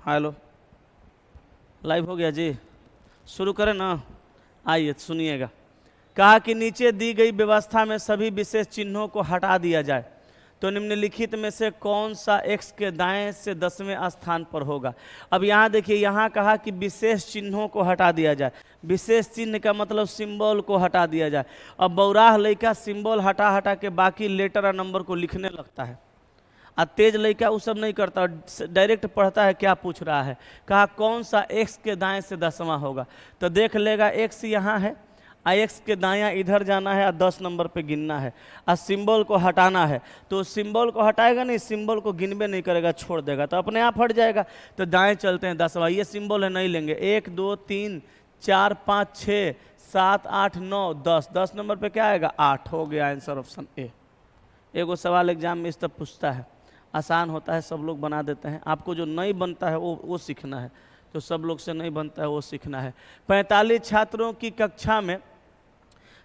Hello, live हो गया जी, शुरू करें ना। आइए सुनिएगा। कहा कि नीचे दी गई व्यवस्था में सभी विशेष चिन्हों को हटा दिया जाए तो निम्नलिखित में से कौन सा x के दाएं से 10वें स्थान पर होगा। अब यहाँ देखिए, यहाँ कहा कि विशेष चिन्हों को हटा दिया जाए। विशेष चिन्ह का मतलब सिंबल को हटा दिया जाए। अब बौराह लड़का सिंबल हटा हटा के बाकी लेटर और नंबर को लिखने लगता है, और तेज लड़का वो सब नहीं करता, डायरेक्ट पढ़ता है क्या पूछ रहा है। कहा कौन सा x के दाएं से 10वां होगा, तो देख लेगा x यहाँ है, x के दायां इधर जाना है और 10 नंबर पे गिनना है, और सिंबल को हटाना है। तो सिंबल को हटाएगा नहीं, सिंबल को गिनबे नहीं करेगा, छोड़ देगा, तो अपने आप हट जाएगा। तो दाएं चलते हैं 10वां, ये सिंबल है, नहीं लेंगे। 1 2 3 4 5 6 7 8 9 10, 10 नंबर पे क्या आएगा? 8 हो गया आंसर ऑप्शन ए। एगो सवाल एग्जाम में इस तरह पूछता है, आसान होता है, सब लोग बना देते हैं। आपको जो नहीं बनता है वो सीखना है, जो सब लोग से नहीं बनता है वो सीखना है। 45 छात्रों की कक्षा में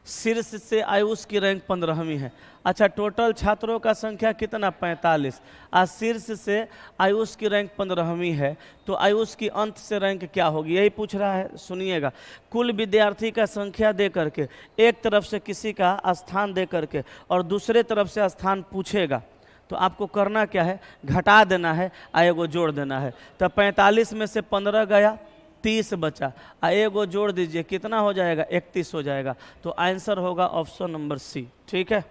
शीर्ष से आयुष की रैंक 15वीं है। अच्छा, टोटल छात्रों का संख्या कितना? 45, और शीर्ष से आयुष की रैंक 15वीं है, तो आयुष की अंत से रैंक क्या होगी, यही पूछ रहा है। सुनिएगा, कुल विद्यार्थी का संख्या दे करके एक तरफ से किसी का स्थान दे करके और दूसरे तरफ से स्थान पूछेगा, तो आपको करना क्या है? घटा देना है, एगो जोड़ देना है। तो 45 में से 15 गया, 30 बचा, एगो जोड़ दीजिए, कितना हो जाएगा? 31 हो जाएगा। तो आंसर होगा ऑप्शन नंबर सी। ठीक है,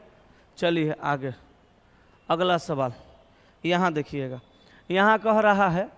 चलिए आगे अगला सवाल। यहाँ देखिएगा, यहाँ कह रहा है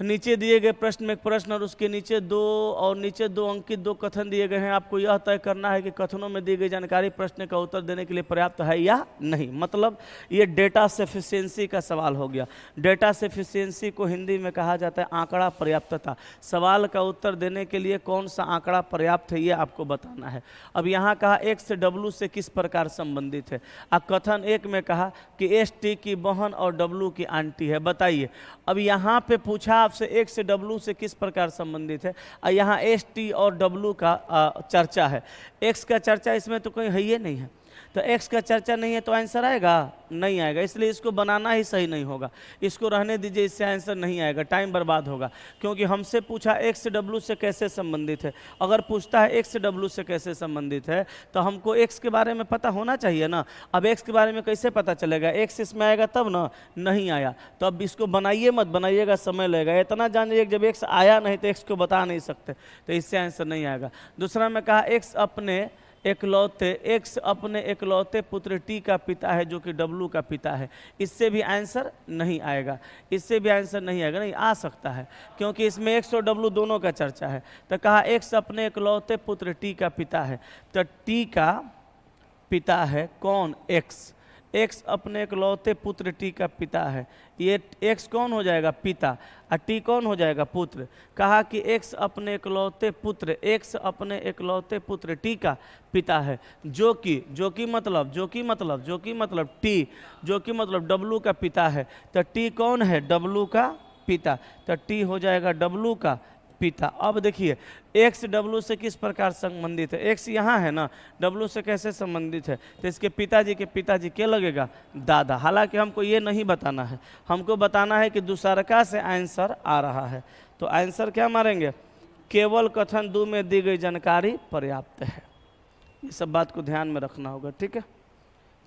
नीचे दिए गए प्रश्न में एक प्रश्न और उसके नीचे दो अंकित 2 कथन दिए गए हैं। आपको यह तय करना है कि कथनों में दी गई जानकारी प्रश्न का उत्तर देने के लिए पर्याप्त है या नहीं। मतलब ये डेटा सफिशिएंसी का सवाल हो गया। डेटा सफिशिएंसी को हिंदी में कहा जाता है आंकड़ा पर्याप्तता। सवाल का उत्तर देने के लिए कौन सा आंकड़ा पर्याप्त है ये आपको बताना है। अब यहाँ कहा x w से किस प्रकार संबंधित है। अब कथन 1 में कहा कि ST की बहन और W की आंटी है। बताइए, अब यहाँ पे पूछा आपसे x से w से किस प्रकार संबंधित है, और यहाँ ST और w का चर्चा है। x का चर्चा इसमें तो कोई है ही नहीं है, तो x का चर्चा नहीं है तो आंसर आएगा? नहीं आएगा। इसलिए इसको बनाना ही सही नहीं होगा, इसको रहने दीजिए, इससे आंसर नहीं आएगा, टाइम बर्बाद होगा। क्योंकि हमसे पूछा x w से कैसे संबंधित है। अगर पूछता है x w से कैसे संबंधित है तो हमको x के बारे में पता होना चाहिए ना। अब x के बारे में कैसे पता चलेगा? x इसमें आएगा तब ना, नहीं आया तो अब इसको बनाइए मत, बनाइएगा समय लगेगा। इतना जानिए जब x आया नहीं तो x को बता नहीं सकते, तो इससे आंसर नहीं आएगा। दूसरा में कहा x अपने एकलौते पुत्र T का पिता है जो कि W का पिता है। इससे भी आंसर नहीं आएगा, इससे भी आंसर नहीं आएगा। नहीं आ सकता है क्योंकि इसमें x और W दोनों का चर्चा है। तो कहा x अपने एकलौते पुत्र T का पिता है, तो T का पिता है कौन? x अपने एकलौते पुत्र T का पिता है। ये x कौन हो जाएगा? पिता, और T कौन हो जाएगा? पुत्र। कहा कि x अपने एकलौते पुत्र T का पिता है, जो कि मतलब T, जो कि मतलब W का पिता है। तो T कौन है? W का पिता, तो T हो जाएगा W का पिता। अब देखिए x w से किस प्रकार संबंधित है। x यहाँ है ना, w से कैसे संबंधित है? तो इसके पिताजी के पिताजी क्या लगेगा? दादा। हालांकि हमको ये नहीं बताना है, हमको बताना है कि दूसरका से आंसर आ रहा है। तो आंसर क्या मारेंगे? केवल कथन 2 में दी गई जानकारी पर्याप्त है। ये सब बात को ध्यान में रखना होगा। ठीक है,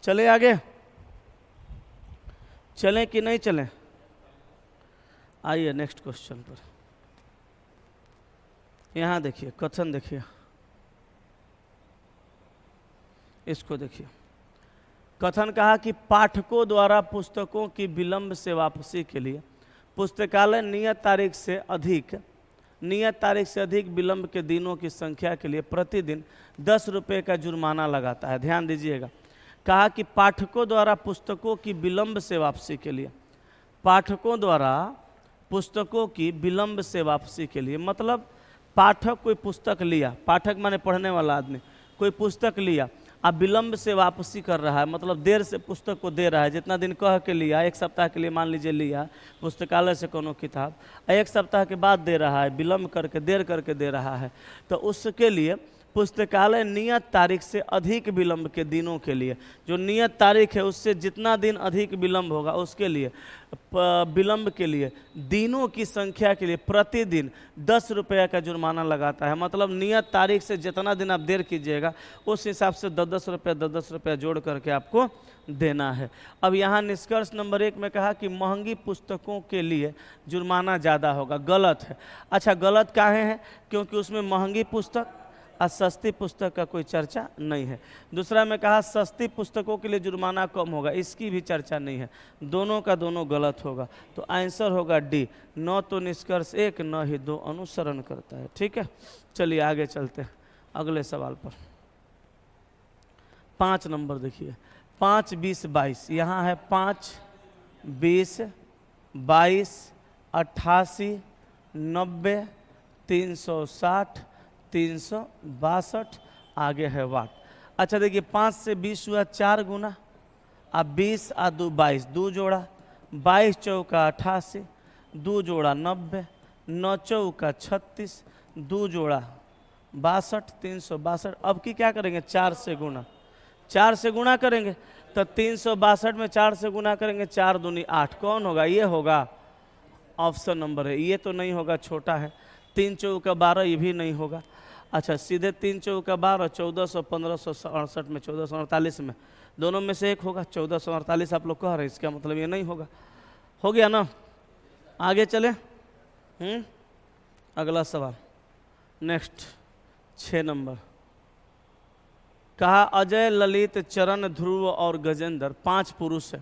चले आगे, चलें कि नहीं चलें? आइए नेक्स्ट क्वेश्चन पर। यहाँ देखिए कथन, देखिए इसको देखिए। कथन कहा कि पाठकों द्वारा पुस्तकों की विलंब से वापसी के लिए पुस्तकालय नियत तारीख से अधिक विलंब के दिनों की संख्या के लिए प्रतिदिन 10 रुपये का जुर्माना लगाता है। ध्यान दीजिएगा, कहा कि पाठकों द्वारा पुस्तकों की विलंब से वापसी के लिए, पाठकों द्वारा पुस्तकों की विलंब से वापसी के लिए मतलब पाठक कोई पुस्तक लिया, पाठक माने पढ़ने वाला आदमी, कोई पुस्तक लिया, अब विलंब से वापसी कर रहा है, मतलब देर से पुस्तक को दे रहा है। जितना दिन कह के लिया, 1 सप्ताह के लिए मान लीजिए लिया पुस्तकालय से कोनो किताब, 1 सप्ताह के बाद दे रहा है, विलंब करके देर करके दे रहा है, तो उसके लिए पुस्तकालय नियत तारीख से अधिक विलंब के दिनों के लिए, जो नियत तारीख है उससे जितना दिन अधिक विलंब होगा उसके लिए विलंब के लिए दिनों की संख्या के लिए प्रतिदिन 10 रुपये का जुर्माना लगाता है। मतलब नियत तारीख से जितना दिन आप देर कीजिएगा उस हिसाब से 10 रुपये जोड़ करके आपको देना है। अब यहाँ निष्कर्ष नंबर 1 में कहा कि महंगी पुस्तकों के लिए जुर्माना ज़्यादा होगा, गलत है। अच्छा, गलत काहे है? क्योंकि उसमें महंगी पुस्तक और सस्ती पुस्तक का कोई चर्चा नहीं है। दूसरा में कहा सस्ती पुस्तकों के लिए जुर्माना कम होगा, इसकी भी चर्चा नहीं है। दोनों का दोनों गलत होगा, तो आंसर होगा डी। न तो निष्कर्ष 1 न ही 2 अनुसरण करता है। ठीक है, चलिए आगे चलते हैं अगले सवाल पर। 5 नंबर देखिए, 5, 20, 22। यहाँ है 5, 20, 22, 88, 90, 360, 362, आगे है वाट। अच्छा देखिए, 5 से 20 हुआ 4 गुना, अब 20 और 2 22, 2 जोड़ा, 22 चौका 88, 2 जोड़ा 90, 9 चौका 36, 2 जोड़ा 62, 362। अब की क्या करेंगे? 4 से गुना, 4 से गुना करेंगे तो 362 में 4 से गुना करेंगे, 4 दूनी 8। कौन होगा? ये होगा, ऑप्शन नंबर है। ये तो नहीं होगा, छोटा है। 3 चौका 12, ये भी नहीं होगा। अच्छा, सीधे 3 चौका 12, 1400, 1568 में, 1448 में, दोनों में से एक होगा। 1448 आप लोग कह रहे हैं, इसका मतलब ये नहीं होगा। हो गया ना? आगे चले। अगला सवाल, नेक्स्ट 6 नंबर। कहा अजय, ललित, चरण, ध्रुव और गजेंद्र 5 पुरुष है।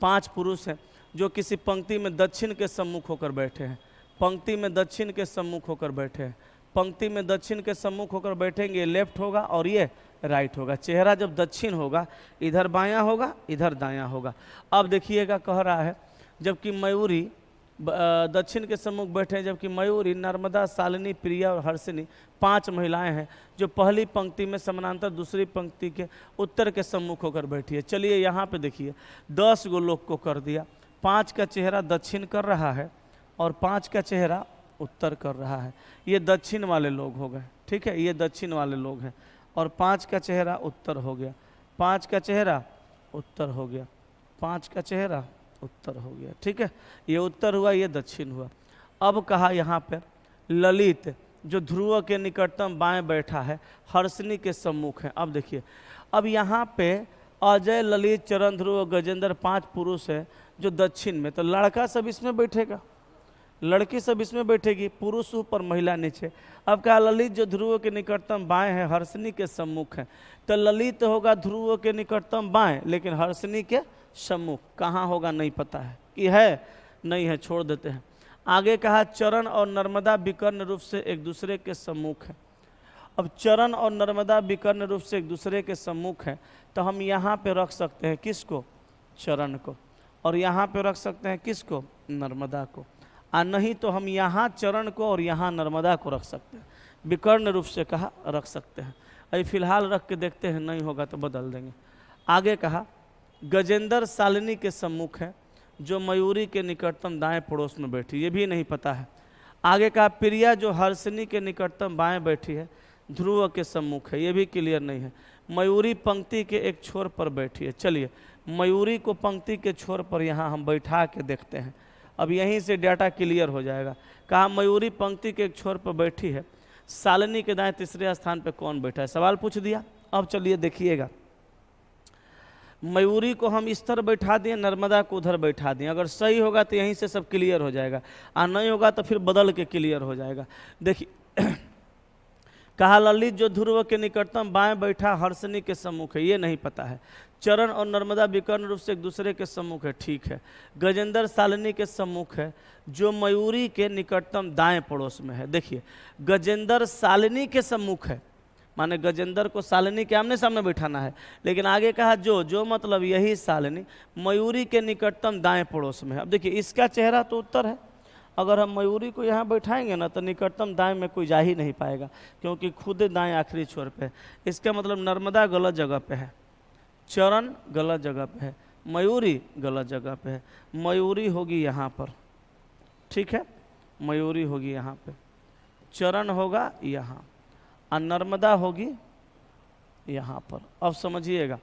5 पुरुष हैं जो किसी पंक्ति में दक्षिण के सम्मुख होकर बैठे हैं। पंक्ति में दक्षिण के सम्मुख होकर बैठे हैं। पंक्ति में दक्षिण के सम्मुख होकर बैठेंगे, लेफ्ट होगा और ये राइट होगा। चेहरा जब दक्षिण होगा, इधर बायां होगा, इधर दायां होगा। अब देखिएगा, कह रहा है जबकि मयूरी दक्षिण के सम्मुख बैठे हैं, जबकि मयूरी, नर्मदा, शालिनी, प्रिया और हर्षिनी 5 महिलाएं हैं जो पहली पंक्ति में समानांतर दूसरी पंक्ति के उत्तर के सम्मुख होकर बैठी है। चलिए यहाँ पे देखिए, 10 गो लोग को कर दिया। 5 का चेहरा दक्षिण कर रहा है और 5 का चेहरा उत्तर कर रहा है। ये दक्षिण वाले लोग हो गए, ठीक है, ये दक्षिण वाले लोग हैं। और 5 का चेहरा उत्तर हो गया, 5 का चेहरा उत्तर हो गया, 5 का चेहरा उत्तर हो गया। ठीक है, ये उत्तर हुआ, ये दक्षिण हुआ। अब कहा यहाँ पर ललित जो ध्रुव के निकटतम बाएं बैठा है, हर्षिनी के सम्मुख है। अब देखिए, अब यहाँ पे अजय, ललित, चरण, ध्रुव, गजेंद्र 5 पुरुष है जो दक्षिण में, तो लड़का सब इसमें बैठेगा, लड़की सब इसमें बैठेगी, पुरुष ऊपर महिला नीचे। अब कहा ललित जो ध्रुव के निकटतम बाएं है, हर्षिनी के सम्मुख है, तो ललित होगा ध्रुव के निकटतम बाएं, लेकिन हर्षिनी के सम्मुख। कहाँ होगा नहीं पता है, कि है नहीं है, छोड़ देते हैं। आगे कहा चरण और नर्मदा विकर्ण रूप से एक दूसरे के सम्मुख है। अब चरण और नर्मदा विकर्ण रूप से एक दूसरे के सम्मुख है, तो हम यहाँ पे रख सकते हैं किसको? चरण को। और यहाँ पे रख सकते हैं किसको? नर्मदा को। और नहीं तो हम यहाँ चरण को और यहाँ नर्मदा को रख सकते हैं, विकर्ण रूप से कहा रख सकते हैं। अभी फिलहाल रख के देखते हैं, नहीं होगा तो बदल देंगे। आगे कहा गजेंद्र शालिनी के सम्मुख है जो मयूरी के निकटतम दाएं पड़ोस में बैठी, ये भी नहीं पता है। आगे कहा प्रिया जो हर्षिनी के निकटतम बाएं बैठी है, ध्रुव के सम्मुख है, ये भी क्लियर नहीं है। मयूरी पंक्ति के एक छोर पर बैठी है। चलिए मयूरी को पंक्ति के छोर पर यहाँ हम बैठा के देखते हैं, अब यहीं से डाटा क्लियर हो जाएगा। कहा मयूरी पंक्ति के एक छोर पर बैठी है, शालिनी के दाएं तीसरे स्थान पर कौन बैठा है? सवाल पूछ दिया। अब चलिए देखिएगा, मयूरी को हम इस तरह बैठा दिए, नर्मदा को उधर बैठा दिए। अगर सही होगा तो यहीं से सब क्लियर हो जाएगा, और नहीं होगा तो फिर बदल के क्लियर हो जाएगा। देखिए कहा ललित जो ध्रुव के निकटतम बाएं बैठा हर्षिनी के सम्मुख है, ये नहीं पता है। चरण और नर्मदा विकर्ण रूप से एक दूसरे के सम्मुख है, ठीक है। गजेंद्र शालिनी के सम्मुख है जो मयूरी के निकटतम दाएं पड़ोस में है। देखिए गजेंद्र शालिनी के सम्मुख है, माने गजेंद्र को शालिनी के आमने सामने बैठाना है, लेकिन आगे कहा जो मतलब यही शालिनी मयूरी के निकटतम दाएं पड़ोस में है। अब देखिए इसका चेहरा तो उत्तर है, अगर हम मयूरी को यहाँ बैठाएंगे ना तो निकटतम दाएं में कोई जा ही नहीं पाएगा, क्योंकि खुद दाएं आखिरी छोर पे है। इसका मतलब नर्मदा गलत जगह पे है, चरण गलत जगह पे है, मयूरी गलत जगह पे है। मयूरी होगी यहाँ पर, ठीक है, मयूरी होगी यहाँ पे, चरण होगा यहाँ, और नर्मदा होगी यहाँ पर। अब समझिएगा,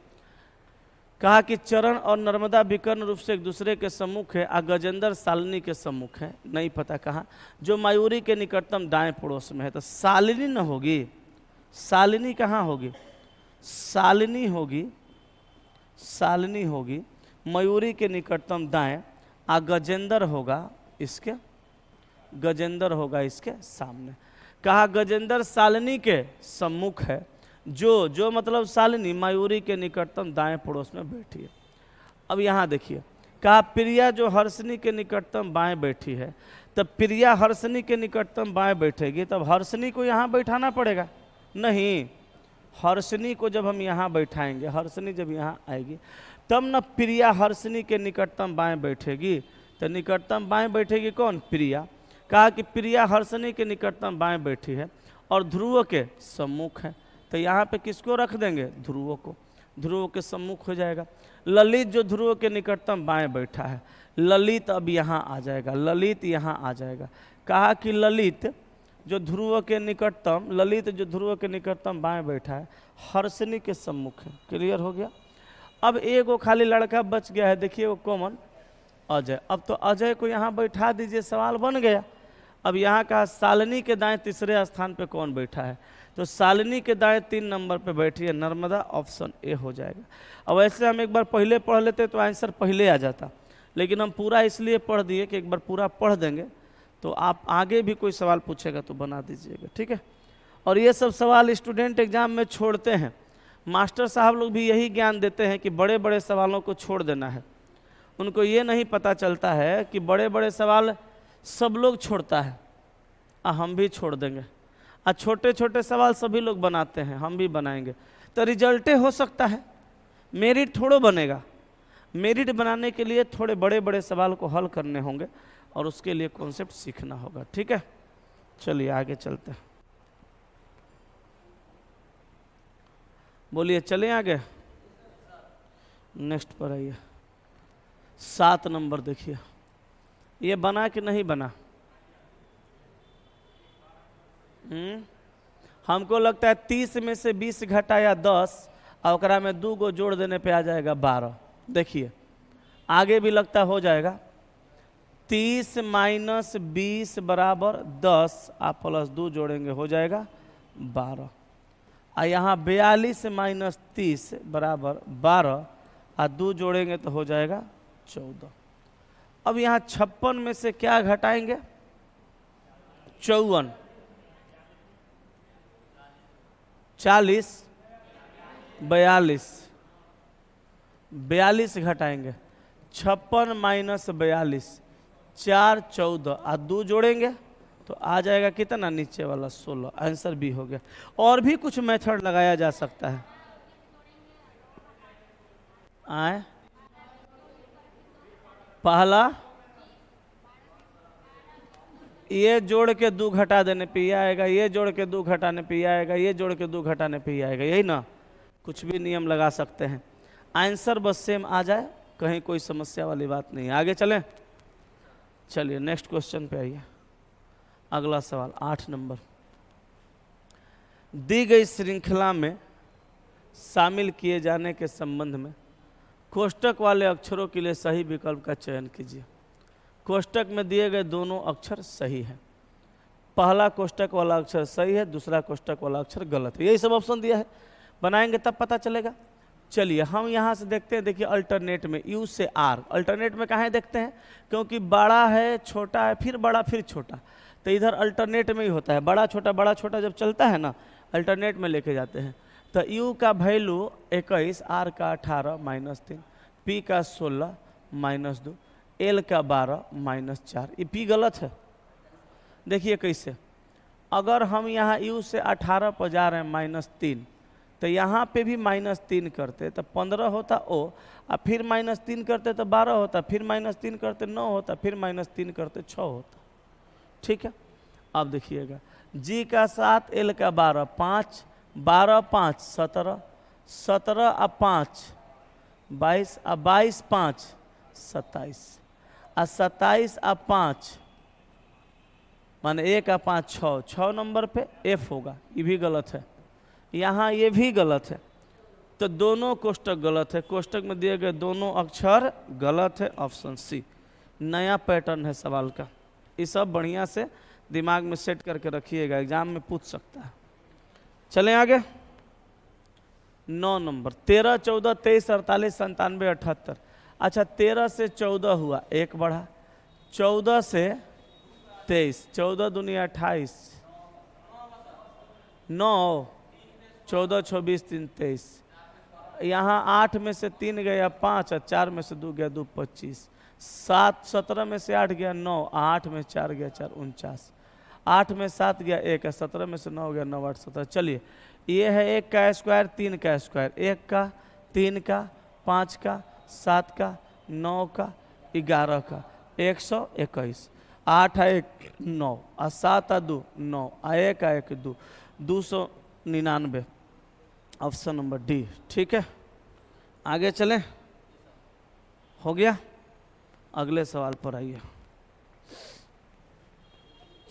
कहा कि चरण और नर्मदा विकर्ण रूप से एक दूसरे के सम्मुख है और गजेंद्र शालिनी के सम्मुख है, नहीं पता कहाँ, जो मयूरी के निकटतम दाएं पड़ोस में है। तो शालिनी न होगी, शालिनी कहाँ होगी, शालिनी होगी, शालिनी होगी मयूरी के निकटतम दाएं, और गजेंद्र होगा इसके, गजेंद्र होगा इसके सामने। कहा गजेंद्र शालिनी के सम्मुख है, जो मतलब शालिनी मयूरी के निकटतम दाएं पड़ोस में बैठी है। अब यहाँ देखिए, कहा प्रिया जो हर्षिनी के निकटतम बाएं बैठी है, तब प्रिया हर्षिनी के निकटतम बाएं बैठेगी, तब हर्षिनी को यहाँ बैठाना पड़ेगा? नहीं, हर्षिनी को जब हम यहाँ बैठाएंगे, हर्षिनी जब यहाँ आएगी तब न प्रिया हर्षिनी के निकटतम बाएं बैठेगी। तो निकटतम बाएं बैठेगी कौन? प्रिया। कहा कि प्रिया हर्षिनी के निकटतम बाएं बैठी है और ध्रुव के सम्मुख है। तो यहाँ पे किसको रख देंगे? ध्रुव को, ध्रुव के सम्मुख हो जाएगा। ललित जो ध्रुव के निकटतम बाएं बैठा है, ललित अब यहाँ आ जाएगा, ललित यहाँ आ जाएगा। कहा कि ललित जो ध्रुव के निकटतम, ललित जो ध्रुव के निकटतम बाएं बैठा है, हर्षिनी के सम्मुख है। क्लियर हो गया? अब एक वो खाली लड़का बच गया है, देखिए वो कॉमन, अजय। अब तो अजय को यहाँ बैठा दीजिए, सवाल बन गया। अब यहाँ कहा शालिनी के दाएं तीसरे स्थान पे कौन बैठा है? तो शालिनी के दाएं 3 नंबर पे बैठी है नर्मदा, ऑप्शन ए हो जाएगा। अब वैसे हम एक बार पहले पढ़ लेते तो आंसर पहले आ जाता, लेकिन हम पूरा इसलिए पढ़ दिए कि एक बार पूरा पढ़ देंगे तो आप आगे भी कोई सवाल पूछेगा तो बना दीजिएगा, ठीक है। और ये सब सवाल स्टूडेंट एग्जाम में छोड़ते हैं, मास्टर साहब लोग भी यही ज्ञान देते हैं कि बड़े बड़े सवालों को छोड़ देना है। उनको ये नहीं पता चलता है कि बड़े बड़े सवाल सब लोग छोड़ता है, हम भी छोड़ देंगे। छोटे छोटे सवाल सभी लोग बनाते हैं, हम भी बनाएंगे, तो रिजल्टे हो सकता है, मेरिट थोड़ा बनेगा। मेरिट बनाने के लिए थोड़े बड़े बड़े सवाल को हल करने होंगे और उसके लिए कॉन्सेप्ट सीखना होगा, ठीक है। चलिए आगे चलते हैं, बोलिए चलें आगे। नेक्स्ट पर आइए, 7 नंबर देखिए, ये बना कि नहीं बना? हमको लगता है 30 में से 20 घटाया 10 और ओकरा में 2 गो जोड़ देने पे आ जाएगा 12। देखिए आगे भी लगता हो जाएगा, 30 माइनस 20 बराबर 10, आप प्लस 2 जोड़ेंगे हो जाएगा 12। और यहाँ 42 माइनस 30 बराबर 12 और 2 जोड़ेंगे तो हो जाएगा 14। अब यहाँ 56 में से क्या घटाएंगे? 54, 40, 42, 42 घटाएंगे, 56 माइनस 42, 4, 14 और 2 जोड़ेंगे तो आ जाएगा कितना? नीचे वाला 16। आंसर भी हो गया। और भी कुछ मेथड लगाया जा सकता है। आए पहला ये जोड़ के 2 घटा देने पे ये आएगा, ये जोड़ के 2 घटाने पे ये आएगा, ये जोड़ के 2 घटाने पे ये आएगा, यही ना। कुछ भी नियम लगा सकते हैं, आंसर बस सेम आ जाए, कहीं कोई समस्या वाली बात नहीं है। आगे चलें, चलिए नेक्स्ट क्वेश्चन पे आइए। अगला सवाल 8 नंबर, दी गई श्रृंखला में शामिल किए जाने के संबंध में कोष्टक वाले अक्षरों के लिए सही विकल्प का चयन कीजिए। कोष्टक में दिए गए दोनों अक्षर सही है, पहला कोष्टक वाला अक्षर सही है, दूसरा कोष्टक वाला अक्षर गलत है। यही सब ऑप्शन दिया है, बनाएंगे तब पता चलेगा। चलिए हम यहाँ से देखते हैं, देखिए अल्टरनेट में यू से आर, अल्टरनेट में कहाँ देखते हैं? क्योंकि बड़ा है छोटा है फिर बड़ा फिर छोटा, तो इधर अल्टरनेट में ही होता है, बड़ा छोटा जब चलता है ना अल्टरनेट में लेके जाते हैं। तो यू का वैल्यू 21, आर का 18 माइनस 3, पी का 16 माइनस 2, एल का 12 माइनस 4। ये पी गलत है, देखिए कैसे। अगर हम यहाँ यू से 18 पर जा रहे हैं माइनस 3, तो यहाँ पे भी माइनस 3 करते तो 15 होता ओ, और फिर माइनस 3 करते तो 12 होता, फिर माइनस 3 करते 9 होता, फिर माइनस 3 करते 6 होता, ठीक है। अब देखिएगा, जी का 7, एल का 12, 5, 12 5 17, 17 और 5 22, और 22 5 27, और 27 और 5 माने 1 का 5 6, 6 नंबर पे F होगा, ये भी गलत है। यहाँ ये भी गलत है, तो दोनों कोष्टक गलत है। कोष्टक में दिए गए दोनों अक्षर गलत है, ऑप्शन सी। नया पैटर्न है सवाल का, ये सब बढ़िया से दिमाग में सेट करके रखिएगा, एग्जाम में पूछ सकता है। चलें आगे। 9 नंबर 13, 14, 23, 48, 97, 78। अच्छा 13 से 14 हुआ, 1 बढ़ा। 14 से 23, 14 दूनी 28, 9, 14, 24, 3, 23। यहाँ 8 में से 3 गया 5, और 4 में से 2 गया 2, 25। 7, 17 में से 8 गया 9, 8 में 4 गया 4, 49। 8 में 7 गया 1, 17 में से 9 गया 9, 8, 17। चलिए ये है 1 का स्क्वायर, 3 का स्क्वायर, 1 का, 3 का, 5 का, 7 का, 9 का, 11 का, 121। 8 है 1 9, और 7 है 2 9, और 1 है 1 2, 299, ऑप्शन नंबर डी। ठीक है, आगे चलें, हो गया। अगले सवाल पर आइए।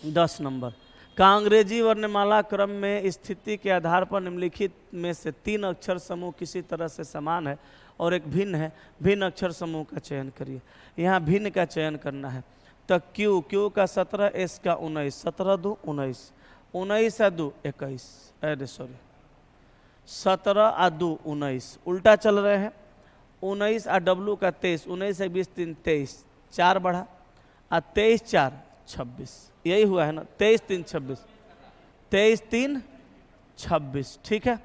10 नंबर का अंग्रेजी वर्णमाला क्रम में स्थिति के आधार पर निम्नलिखित में से 3 अक्षर समूह किसी तरह से समान है और एक भिन्न है, भिन्न अक्षर समूह का चयन करिए। यहाँ भिन्न का चयन करना है, तो क्यू, क्यू का 17, एस का 19, 17 2 19, 19 आ 2 21, अरे सॉरी 17 आ 2 19, उल्टा चल रहे हैं। 19 आ डब्लू का 23, 19 से 20 3 23, 4 बढ़ा, आ 23 4 26, यही हुआ है ना। 23 3 26, 23 3 26, ठीक है।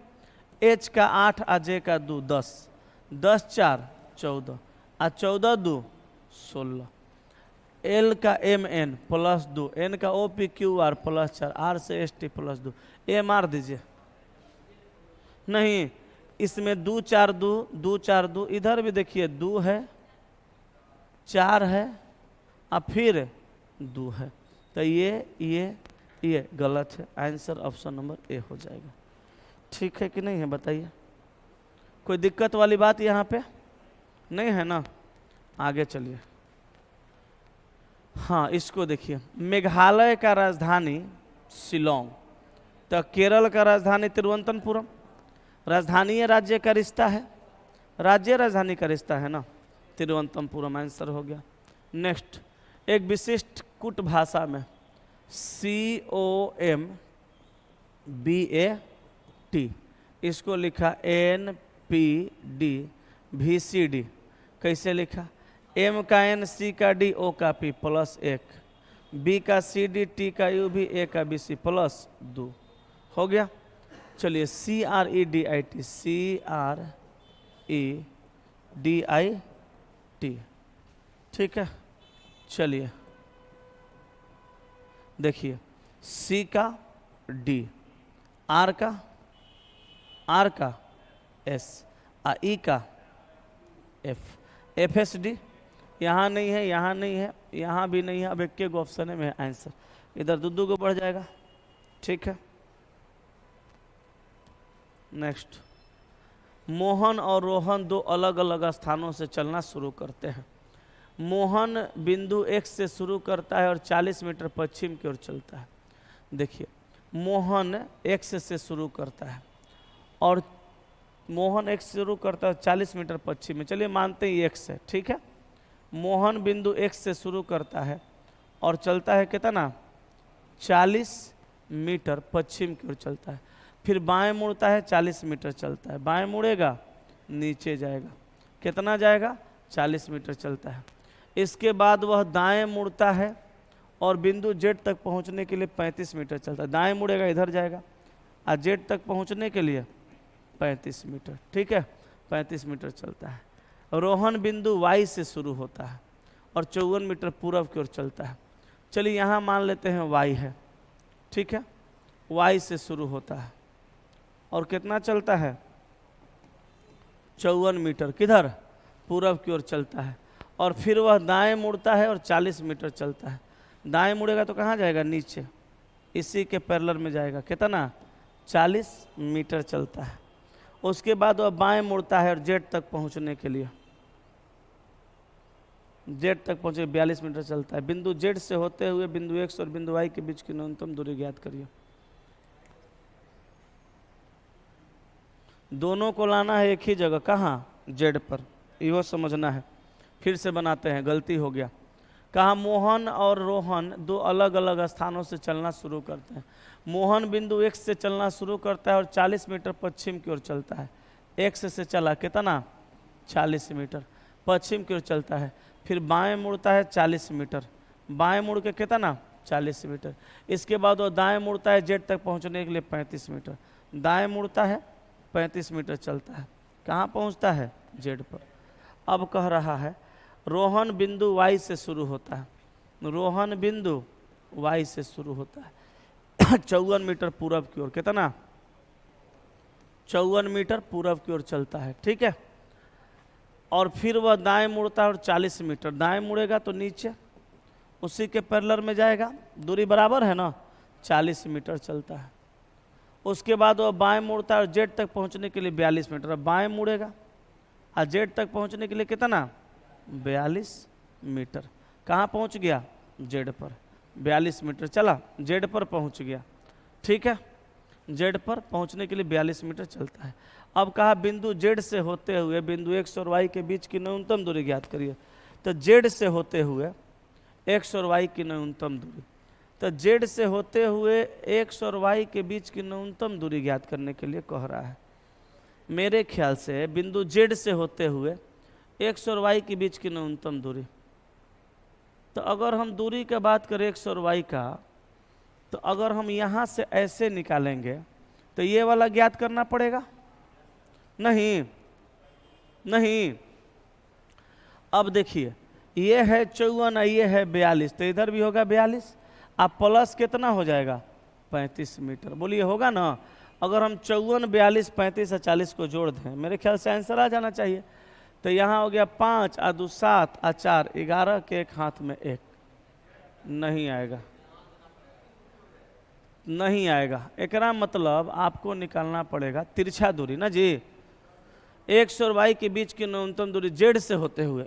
एच का 8 आ जे का 2 10, 10 4 14, आ 14 2 16। एल का एम एन प्लस 2, एन का O P Q R plus 4, R से एस टी प्लस 2। ए मार दीजिए, नहीं इसमें 2 4 2 2 4 2, इधर भी देखिए 2 है 4 है और फिर 2 है, तो ये गलत है। आंसर ऑप्शन नंबर ए हो जाएगा। ठीक है कि नहीं है, बताइए। कोई दिक्कत वाली बात यहाँ पे नहीं है ना। आगे चलिए। हाँ इसको देखिए, मेघालय का राजधानी शिलोंग, तो केरल का राजधानी तिरुवनंतपुरम। राजधानी राज्य का रिश्ता है, राज्य राजधानी का रिश्ता है ना, तिरुवनंतपुरम आंसर हो गया। नेक्स्ट, एक विशिष्ट कुट भाषा में COMBAT, इसको लिखा NPD VCD, कैसे लिखा? M का N, C का D, O का P प्लस 1, B का CD, T का U भी, A का BC प्लस 2, हो गया। चलिए CREDIT, ठीक है। चलिए देखिए, C का D, R का S, E का F, FSD यहाँ नहीं है, यहाँ नहीं है, यहाँ भी नहीं है। अब एक के ऑप्शन में है आंसर, इधर दो को बढ़ जाएगा। ठीक है, नेक्स्ट, मोहन और रोहन 2 अलग अलग स्थानों से चलना शुरू करते हैं। मोहन बिंदु X से शुरू करता है और 40 मीटर पश्चिम की ओर चलता है। देखिए, मोहन X से शुरू करता है और मोहन X से शुरू करता है 40 मीटर पश्चिम में, चलिए मानते हैं X है, ठीक है। मोहन बिंदु X से शुरू करता है और चलता है कितना? 40 मीटर पश्चिम की ओर चलता है, फिर बाएं मुड़ता है 40 मीटर चलता है, बाएं मुड़ेगा नीचे जाएगा, कितना जाएगा? 40 मीटर चलता है। इसके बाद वह दाएं मुड़ता है और बिंदु Z तक पहुंचने के लिए 35 मीटर चलता है, दाएं मुड़ेगा इधर जाएगा और Z तक पहुंचने के लिए 35 मीटर, ठीक है, 35 मीटर चलता है। रोहन बिंदु Y से शुरू होता है और 54 मीटर पूर्व की ओर चलता है। चलिए यहाँ मान लेते हैं Y है, ठीक है, Y से शुरू होता है और कितना चलता है? 54 मीटर, किधर? पूर्व की ओर चलता है और फिर वह दाएं मुड़ता है और 40 मीटर चलता है। दाएं मुड़ेगा तो कहाँ जाएगा? नीचे, इसी के पैरेलल में जाएगा, कितना? 40 मीटर चलता है। उसके बाद वह बाएं मुड़ता है और Z तक पहुँचने के लिए जेड तक पहुंचे 42 मीटर चलता है। बिंदु जेड से होते हुए बिंदु एक्स और बिंदु वाई के बीच की न्यूनतम दूरी ज्ञात करिए। दोनों को लाना है एक ही जगह, कहाँ? जेड पर। इहो समझना है। फिर से बनाते हैं, गलती हो गया। कहा मोहन और रोहन दो अलग अलग स्थानों से चलना शुरू करते हैं। मोहन बिंदु एक्स से चलना शुरू करता है और 40 मीटर पश्चिम की ओर चलता है। एक्स से चला कितना? 40 मीटर पश्चिम की ओर चलता है। फिर बाएं मुड़ता है 40 मीटर, बाएं मुड़ के कितना? 40 मीटर। इसके बाद वो दाएं मुड़ता है जेड तक पहुंचने के लिए 35 मीटर। दाएं मुड़ता है 35 मीटर चलता है, कहाँ पहुंचता है? जेड पर। अब कह रहा है रोहन बिंदु वाई से शुरू होता है। रोहन बिंदु वाई से शुरू होता है 54 मीटर पूरब की ओर, कितना? 54 मीटर पूरब की ओर चलता है, ठीक है। और फिर वह दाएं मुड़ता है और 40 मीटर दाएं मुड़ेगा तो नीचे उसी के पैरेलल में जाएगा, दूरी बराबर है ना, 40 मीटर चलता है। उसके बाद वह बाएं मुड़ता है और जेड तक पहुंचने के लिए 42 मीटर, बाएं मुड़ेगा और जेड तक पहुंचने के लिए कितना? 42 मीटर। कहाँ पहुंच गया? जेड पर। 42 मीटर चला, जेड पर पहुंच गया, ठीक है। जेड पर पहुंचने के लिए 42 मीटर चलता है। अब कहा बिंदु जेड से होते हुए बिंदु एक्स और वाई के बीच की न्यूनतम दूरी ज्ञात करिए। तो जेड से होते हुए एक्स और वाई की न्यूनतम दूरी, तो जेड से होते हुए एक्स और वाई के बीच की न्यूनतम दूरी ज्ञात करने के लिए कह रहा है। मेरे ख्याल से बिंदु जेड से होते हुए एक्स और वाई के बीच की न्यूनतम दूरी, तो अगर हम दूरी की बात करें एक्स और वाई का, तो अगर हम यहाँ से ऐसे निकालेंगे तो ये वाला ज्ञात करना पड़ेगा? नहीं नहीं। अब देखिए ये है 54 और ये है 42, तो इधर भी होगा 42, अब प्लस कितना हो जाएगा? 35 मीटर। बोलिए होगा ना? अगर हम 54, 42, 35 और 40 को जोड़ दें, मेरे ख्याल से आंसर आ जाना चाहिए। तो यहाँ हो गया 5 और 2 7 और 4 11 के एक हाथ में एक, नहीं आएगा, नहीं आएगा। एकरा मतलब आपको निकालना पड़ेगा तिरछा दूरी ना जी, एक्स और वाई के बीच की न्यूनतम दूरी जेड से होते हुए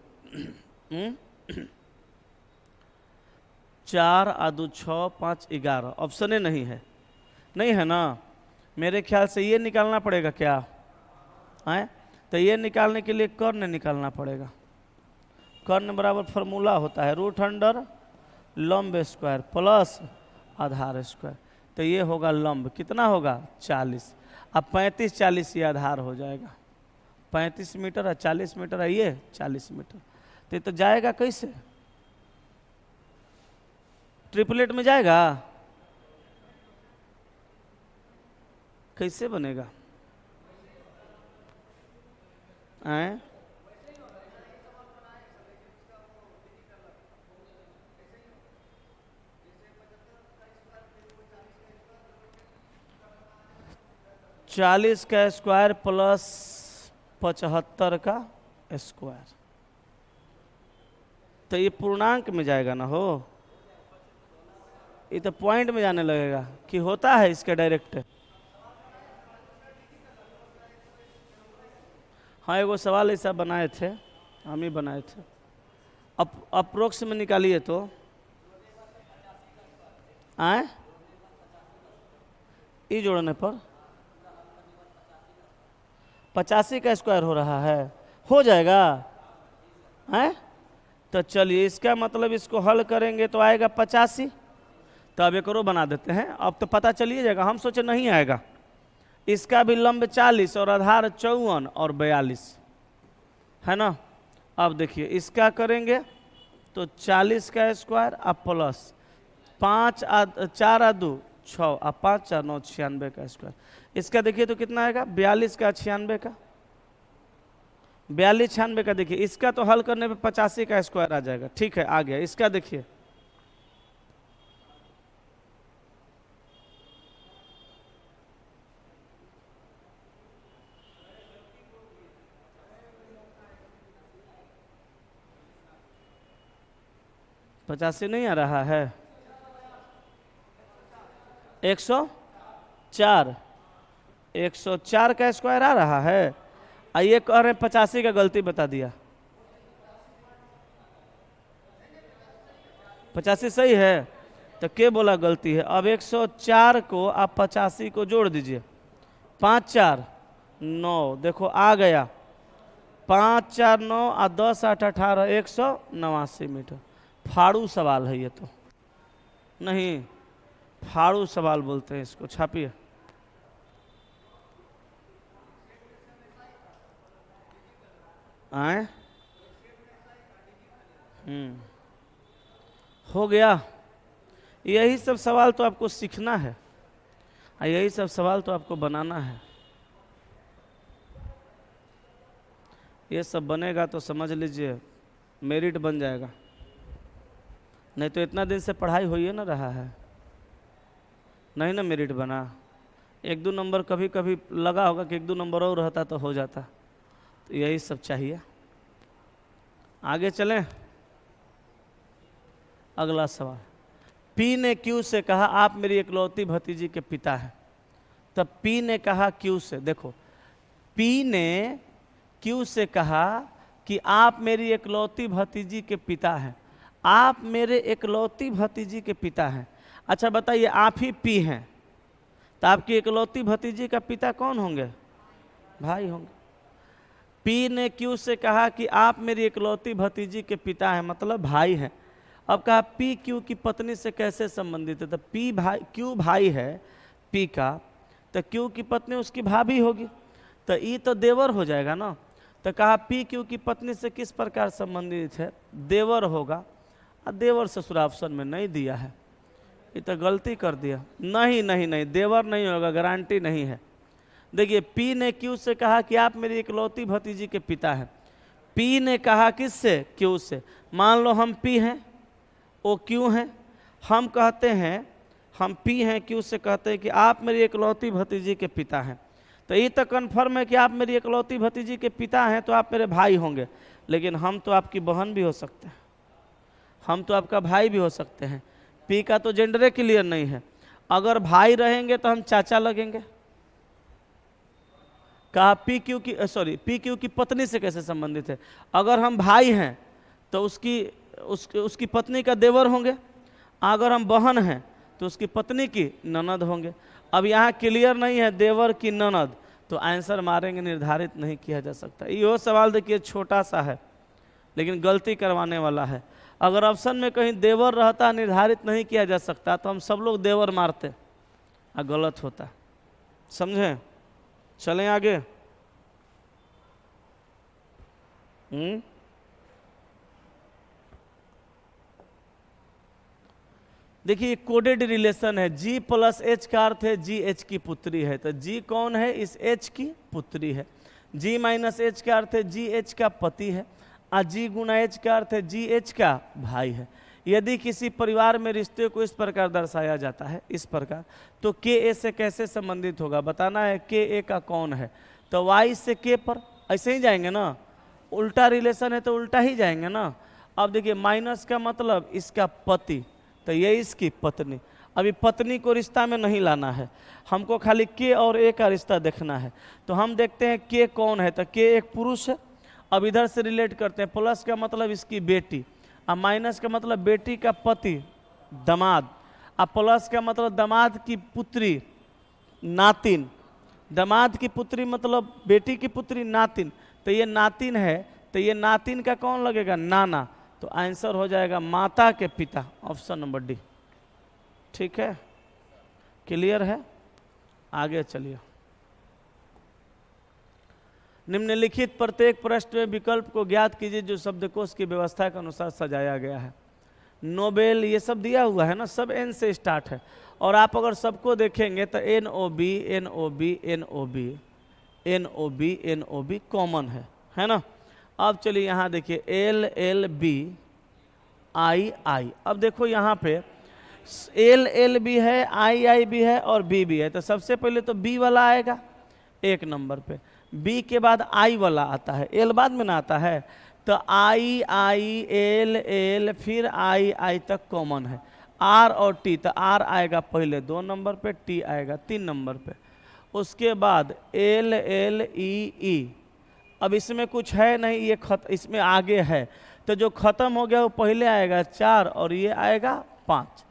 4 और 2 6 5 11, ऑप्शन ए नहीं है, नहीं है ना। मेरे ख्याल से ये निकालना पड़ेगा क्या है? तो ये निकालने के लिए कर्ण निकालना पड़ेगा। कर्ण बराबर फॉर्मूला होता है रूट अंडर लंब स्क्वायर प्लस आधार स्क्वायर। तो ये होगा लंब, कितना होगा? 40। अब 35 40 ये आधार हो जाएगा, 35 मीटर और 40 मीटर है, ये 40 मीटर। तो ये तो जाएगा कैसे? ट्रिपलेट में जाएगा, कैसे बनेगा? हैं? चालीस का स्क्वायर प्लस 75 का स्क्वायर, तो ये पूर्णांक में जाएगा ना हो, ये तो पॉइंट में जाने लगेगा कि होता है इसके डायरेक्ट। हाँ एगो सवाल ऐसा बनाए थे, हम ही बनाए थे। अप्रोक्स में निकालिए तो आए ई जोड़ने पर 85 का स्क्वायर हो रहा है, हो जाएगा हैं? तो चलिए इसका मतलब इसको हल करेंगे तो आएगा 85। तो अब एक और बना देते हैं, अब तो पता चलिए जाएगा, हम सोचे नहीं आएगा। इसका भी लंब 40 और आधार 54 और 42 है ना। अब देखिए इसका करेंगे तो 40 का स्क्वायर अब प्लस 5 4 और 2 6 और 5 4 9 96 का स्क्वायर। इसका देखिए तो कितना आएगा? 42 का 96 का, 42 96 का। देखिए इसका तो हल करने पे 85 का स्क्वायर आ जाएगा, ठीक है आ गया। इसका देखिए पचासी नहीं आ रहा है, 104, 104 का स्क्वायर आ रहा है। आइए कह रहे हैं 85 का, गलती बता दिया। 85 सही है, तो के बोला गलती है। अब 104 को आप 85 को जोड़ दीजिए, 5 4 9, देखो आ गया 5 4 9 और 10 8 18, 189 मीटर। फाड़ू सवाल है ये तो, नहीं फाड़ू सवाल बोलते हैं इसको, छापिए। आए हो गया। यही सब सवाल तो आपको सीखना है, यही सब सवाल तो आपको बनाना है। ये सब बनेगा तो समझ लीजिए मेरिट बन जाएगा, नहीं तो इतना दिन से पढ़ाई हो ही ना रहा है, नहीं ना मेरिट बना। 1-2 नंबर कभी कभी लगा होगा कि 1-2 नंबर और रहता तो हो जाता, तो यही सब चाहिए। आगे चलें, अगला सवाल। पी ने क्यू से कहा आप मेरी इकलौती भतीजी के पिता हैं। तब पी ने कहा क्यू से, देखो पी ने क्यू से कहा कि आप मेरी इकलौती भतीजी के पिता हैं, आप मेरे इकलौती भतीजी के पिता हैं। अच्छा बताइए, आप ही पी हैं, तो आपकी इकलौती भतीजी का पिता कौन होंगे? भाई होंगे। पी ने क्यू से कहा कि आप मेरी इकलौती भतीजी के पिता हैं, मतलब भाई हैं। अब कहा पी क्यू की पत्नी से कैसे संबंधित है? तो पी भाई, क्यू भाई है पी का, तो क्यू की पत्नी उसकी भाभी होगी, तो ई तो देवर हो जाएगा ना। तो कहा पी क्यू की पत्नी से किस प्रकार संबंधित है? देवर होगा। और देवर ससुर ऑप्शन में नहीं दिया है, ये तो गलती कर दिया। नहीं नहीं नहीं, देवर नहीं होगा, गारंटी नहीं है। देखिए पी ने क्यू से कहा कि आप मेरी इकलौती भतीजी के पिता हैं। पी ने कहा किससे? क्यू से। मान लो हम पी हैं, वो क्यू हैं, हम कहते हैं, हम पी हैं, क्यू से कहते हैं कि आप मेरी इकलौती भतीजी के पिता हैं। तो ये तो कन्फर्म है कि आप मेरी इकलौती भतीजी के पिता हैं, तो आप मेरे भाई होंगे। लेकिन हम तो आपकी बहन भी हो सकते हैं, हम तो आपका भाई भी हो सकते हैं। पी का तो जेंडरे क्लियर नहीं है। अगर भाई रहेंगे तो हम चाचा लगेंगे। कहा पी क्यू की पत्नी से कैसे संबंधित है? अगर हम भाई हैं तो उसकी पत्नी का देवर होंगे। अगर हम बहन हैं तो उसकी पत्नी की ननद होंगे। अब यहाँ क्लियर नहीं है देवर की ननद, तो आंसर मारेंगे, निर्धारित नहीं किया जा सकता। ये सवाल देखिए छोटा सा है लेकिन गलती करवाने वाला है। अगर ऑप्शन में कहीं देवर रहता, निर्धारित नहीं किया जा सकता, तो हम सब लोग देवर मारते और गलत होता। समझें? चलें आगे। देखिए कोडेड रिलेशन है, जी प्लस एच का अर्थ है जी एच की पुत्री है। तो जी कौन है? इस एच की पुत्री है। जी माइनस एच का अर्थ है जी एच का पति है, और जी गुना एच का अर्थ है जी एच का भाई है। यदि किसी परिवार में रिश्ते को इस प्रकार दर्शाया जाता है, इस प्रकार, तो के ए से कैसे संबंधित होगा? बताना है के ए का कौन है। तो वाई से के पर ऐसे ही जाएंगे ना, उल्टा रिलेशन है तो उल्टा ही जाएंगे ना। अब देखिए माइनस का मतलब इसका पति, तो ये इसकी पत्नी। अभी पत्नी को रिश्ता में नहीं लाना है, हमको खाली के और ए का रिश्ता देखना है। तो हम देखते हैं के कौन है, तो के एक पुरुष है। अब इधर से रिलेट करते हैं, प्लस का मतलब इसकी बेटी, और माइनस का मतलब बेटी का पति दामाद, और प्लस का मतलब दामाद की पुत्री नातिन। दामाद की पुत्री मतलब बेटी की पुत्री नातिन, तो ये नातिन है, तो ये नातिन का कौन लगेगा? नाना। तो आंसर हो जाएगा माता के पिता, ऑप्शन नंबर डी। ठीक है, क्लियर है? आगे चलिए। निम्नलिखित प्रत्येक प्रश्न में विकल्प को ज्ञात कीजिए जो शब्दकोश की व्यवस्था के अनुसार सजाया गया है। नोबेल ये सब दिया हुआ है ना, सब एन से स्टार्ट है। और आप अगर सबको देखेंगे तो N O B N O B N O B N O B N O B common है ना। अब चलिए यहाँ देखिए L L B I I. अब देखो यहाँ पे एल एल भी है, आई आई भी है और बी भी है। तो सबसे पहले तो बी वाला आएगा 1 नंबर पे, बी के बाद आई वाला आता है, एल बाद में ना आता है। तो आई आई एल एल फिर आई आई तक कॉमन है। आर और टी, तो आर आएगा पहले 2 नंबर पे, टी आएगा 3 नंबर पे। उसके बाद एल एल ई ई। अब इसमें कुछ है नहीं, ये इसमें आगे है, तो जो खत्म हो गया वो पहले आएगा 4 और ये आएगा 5।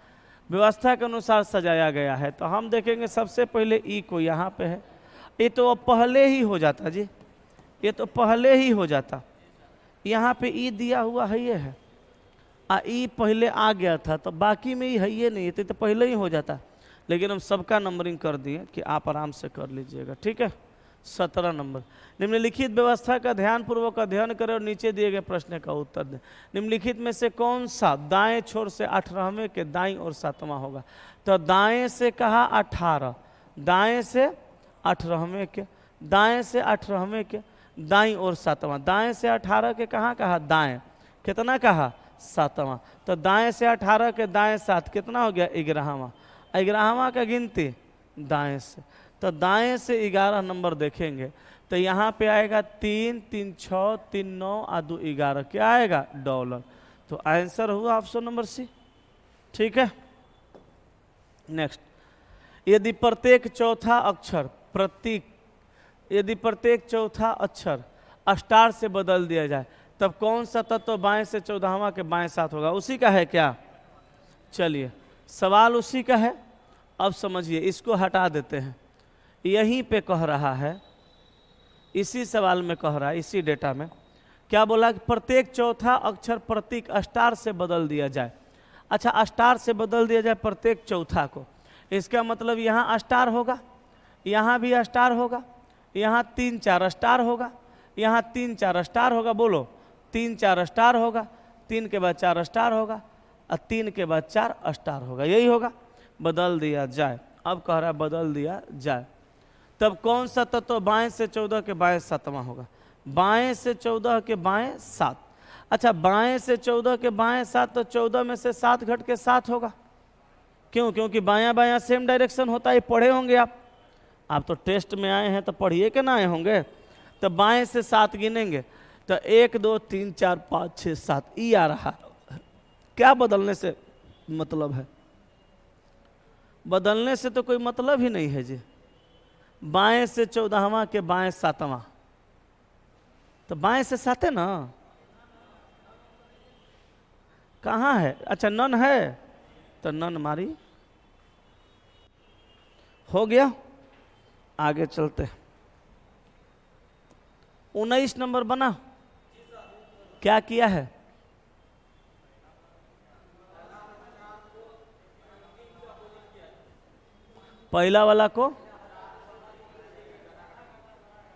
व्यवस्था के अनुसार सजाया गया है। तो हम देखेंगे सबसे पहले ई को यहाँ पे है, ये तो अब पहले ही हो जाता जी, ये तो पहले ही हो जाता। यहाँ पे ई दिया हुआ है, ये है ई पहले आ गया था, तो बाकी में ई है ये नहीं, तो पहले ही हो जाता। लेकिन हम सबका नंबरिंग कर दिए कि आप आराम से कर लीजिएगा, ठीक है। 17 नंबर, निम्नलिखित व्यवस्था का ध्यानपूर्वक अध्ययन करें और नीचे दिए गए प्रश्न का उत्तर दें। निम्नलिखित में से कौन सा दाएं छोर से 18वें के दाईं और 7वां होगा? तो दाएं से कहा 18, दाएं से 18वें के, दाएं से 18वें के, दाईं और 7वां। दाएं से 18 के कहाँ कहा? दाएं। कितना कहा? 7वां। तो दाएं से 18 के दाएं 7, कितना हो गया? 11वां। 11वां का गिनती दाएं से, तो दाएं से 11 नंबर देखेंगे तो यहाँ पे आएगा 3, 3, 6, 3, 9 और 2, 11। क्या आएगा? $। तो आंसर हुआ ऑप्शन नंबर सी, ठीक है। नेक्स्ट, यदि प्रत्येक चौथा अक्षर प्रतीक, यदि प्रत्येक चौथा अक्षर स्टार से बदल दिया जाए तब कौन सा तत्व बाएं से 14वां के बाएं 7 होगा? उसी का है क्या? चलिए, सवाल उसी का है। अब समझिए, इसको हटा देते हैं। यहीं पे कह रहा है, इसी सवाल में कह रहा है, इसी डेटा में क्या बोला कि प्रत्येक चौथा अक्षर प्रतीक स्टार से बदल दिया जाए। अच्छा, स्टार से बदल दिया जाए प्रत्येक चौथा को, इसका मतलब यहाँ स्टार होगा, यहाँ भी स्टार होगा, यहाँ 3, 4 स्टार होगा, यहाँ 3, 4 स्टार होगा। बोलो, 3, 4 स्टार होगा, 3 के बाद 4 स्टार होगा और 3 के बाद 4 स्टार होगा, यही होगा। बदल दिया जाए, अब कह रहा है बदल दिया जाए, तब कौन सा तत्व बाएं से 14 के बाएं 7वां होगा? बाएं से 14 के बाएं 7। अच्छा, बाएं से 14 के बाएं 7, तो 14 में से 7 घट के 7 होगा। क्यों? क्योंकि बायां बायां सेम डायरेक्शन होता है, पढ़े होंगे आप तो टेस्ट में आए हैं तो पढ़िए के ना आए होंगे। तो बाएं से 7 गिनेंगे तो 1, 2, 3, 4, 5, 6, 7 ई आ रहा। क्या बदलने से मतलब है? बदलने से तो कोई मतलब ही नहीं है जी। बाएं से 14वां के बाएं 7वां, तो बाएं से 7 है ना, कहाँ है? अच्छा, नन है तो नन मारी, हो गया। आगे चलते, 19 नंबर बना। क्या किया है? पहला वाला को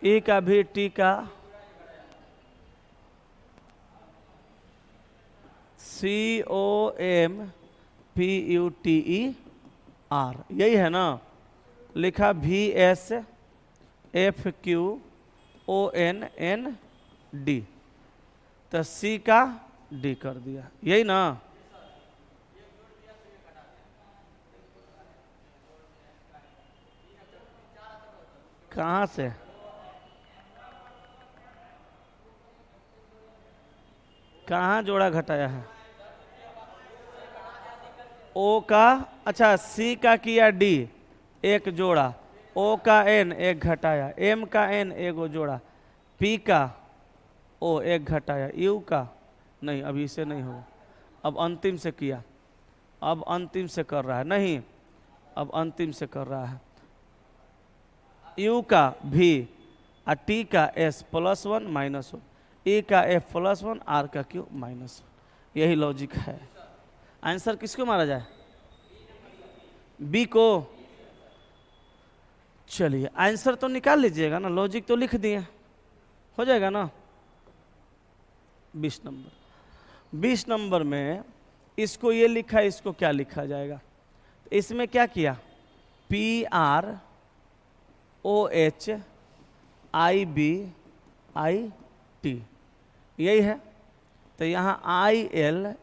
ई का भी टी का COMPUTER, यही है ना? लिखा VSFQONND, तो सी का डी कर दिया, यही ना? कहाँ से? कहाँ जोड़ा घटाया है? ओ का, अच्छा सी का किया डी, एक जोड़ा, ओ का एन एक घटाया, एम का एन एगो जोड़ा, पी का ओ एक घटाया, यू का नहीं, अभी इसे नहीं होगा। अब अंतिम से किया, अब अंतिम से कर रहा है, नहीं अब अंतिम से कर रहा है। यू का भी और टी का एस +1 -1, ए का एफ +1, आर का क्यू -1, यही लॉजिक है। आंसर किसको मारा जाए? बी को। चलिए, आंसर तो निकाल लीजिएगा ना, लॉजिक तो लिख दिए, हो जाएगा ना। 20 नंबर, 20 नंबर में इसको ये लिखा, इसको क्या लिखा जाएगा? इसमें क्या किया? PROHIBIT, यही है। तो यहाँ ILSRYRGK,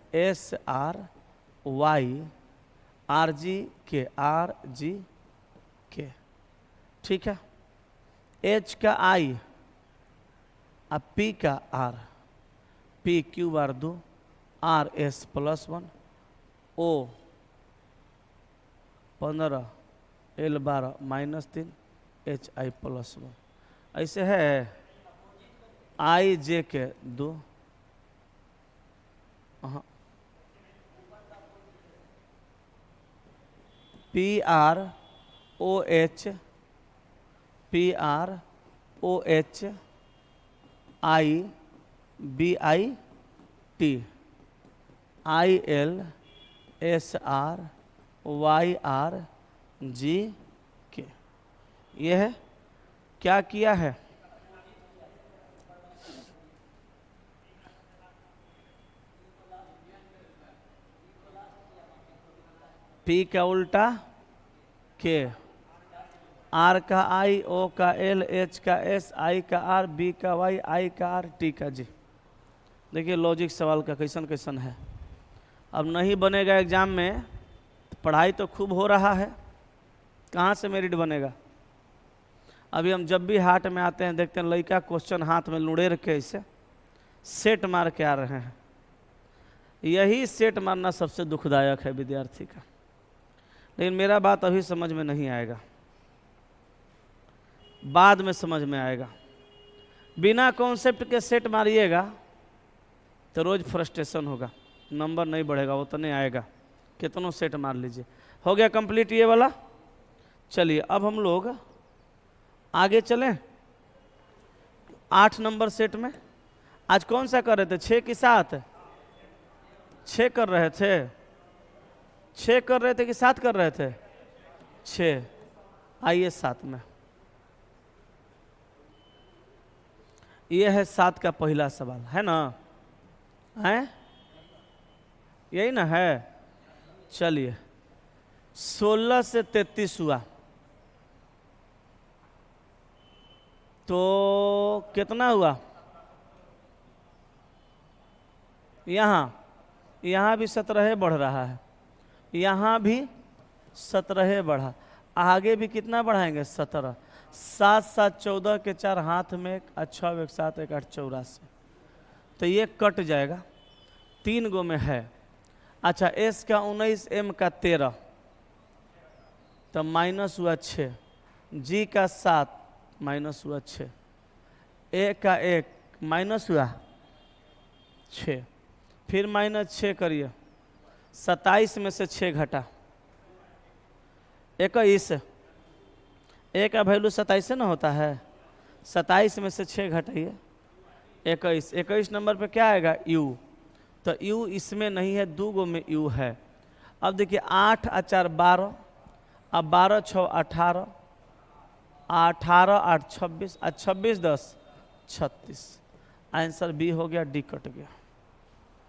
ठीक है। H का I और P का R, PQ2 RS +1, O 15 L12 -3 HI +1, ऐसे है। IJ के 2, हाँ, PROH ILSRYRGK, ये है। क्या किया है? P का उल्टा K, R का I, O का L, H का S, I का R, B का Y, I का R, T का G। देखिए लॉजिक सवाल का कैसन कैसन है। अब नहीं बनेगा एग्जाम में तो पढ़ाई तो खूब हो रहा है, कहाँ से मेरिट बनेगा? अभी हम जब भी हाट में आते हैं देखते हैं लड़का क्वेश्चन हाथ में लुढ़े रखे ऐसे सेट मार के आ रहे हैं। यही सेट मारना सबसे दुखदायक है विद्यार्थी का। लेकिन मेरा बात अभी समझ में नहीं आएगा, बाद में समझ में आएगा। बिना कॉन्सेप्ट के सेट मारिएगा तो रोज फ्रस्ट्रेशन होगा, नंबर नहीं बढ़ेगा, वो तो नहीं आएगा, कितनों सेट मार लीजिए। हो गया कंप्लीट ये वाला। चलिए अब हम लोग आगे चलें 8 नंबर सेट में। आज कौन सा कर रहे थे, 6 की 7? 6 कर रहे थे, 6 कर रहे थे कि 7 कर रहे थे? 6। आइए 7 में। यह है 7 का पहला सवाल, है ना? है यही ना है। चलिए 16 से 33 हुआ तो कितना हुआ? यहाँ भी 17 बढ़ रहा है, यहाँ भी 17 बढ़ा, आगे भी कितना बढ़ाएंगे? 17। 7 7 14 के 4 हाथ में 1, अच्छा 1 7 1 8 84, तो ये कट जाएगा, 3 गो में है। अच्छा S का 19, M का 13, तो माइनस हुआ 6, G का 7 माइनस हुआ 6, A का 1 माइनस हुआ 6, फिर माइनस 6 करिए, 27 में से 6 घटा 21, A का वैल्यू 27 से ना होता है, 27 में से 6 घटाइए 21, 21 नंबर पे क्या आएगा? U, तो U इसमें नहीं है, 2 गो में U है। अब देखिए 8 और 4 12, अब 12 6 18, 18 8 26, 26 10 36, आंसर बी हो गया, डी कट गया।